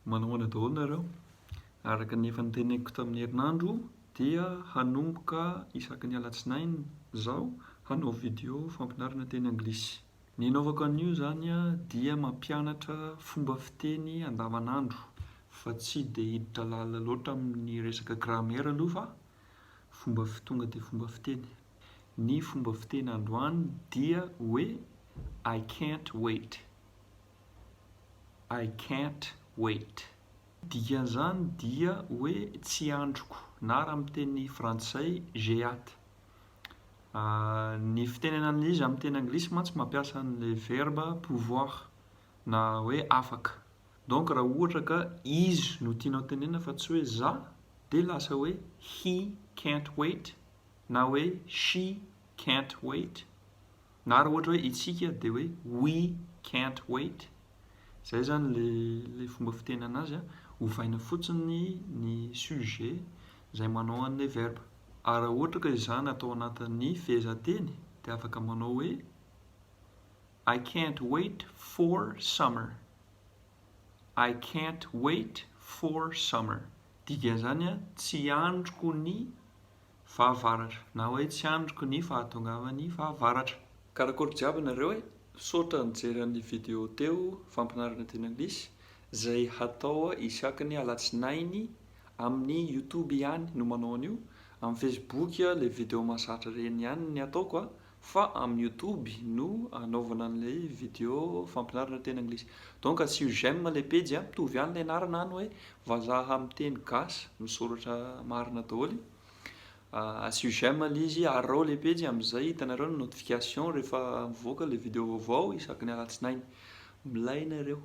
Manahoana daholo nareo. Araka ny efa noteneniko tamin'ny herinandro dia hanomboka isaky ny alatsinainy zaho hanao vidéo fampianarana teny anglisy. Ny hanaovako an'io zany dia mampianatra fomba fiteny andavanandro fa tsy dia hiditra lalina loatra amin'ny resaka grammaire aloha fa fomba tonga dia fomba fiteny. Ny fomba fiteny androany dia hoe I can't wait. I can't wait. Dikan'izany dia hoe tsy androko, na raha amin'ny teny frantsay j'ai hâte. Ny fitenenana an'izy amin'ny teny anglisy mantsy mampiasa an'ilay verbe pouvoir na hoe afaka. Donc raha ohatra ka izy no tianao tenenina fa tsy hoe za, dia lasa hoe he can't wait na hoe she can't wait. Na raha ohatra hoe itsika dia hoe we can't wait. Zay zany le fomba fitenenana azy ovaina fotsiny ny sujet izay manao an'ilay verbe. Ary raha ohatra ka izany atao anatin'ny fehezanteny dia afaka manao hoe I can't wait for summer. I can't wait for summer. Dikan'izany tsy androko ny fahavaratra na hoe tsy androko ny fahatongavan'ny fahavaratra. Karakory jiaby nareo saotra nijery ny vidéo teo fampianarana teny anglisy izay hatao isaky ny alatsinainy amin'ny YouTube ihany no manao an'io. Amin'ny Facebook ilay vidéo mahazatra ireny ihany ny ataoko fa amin'ny YouTube no anaovana an'ilay vidéo fampianarana teny anglisy. Donc asio j'aime ilay page mitovy ihany ilay anarana any hoe vazaha amin'ny teny gasy misoratra marina daholo. Asio j'aime ilay izy, arao ilay page amin'izay hitanareo ny notification rehefa mivoaka ilay vidéo vaovao isaky ny alatsinainy. Milay nareo.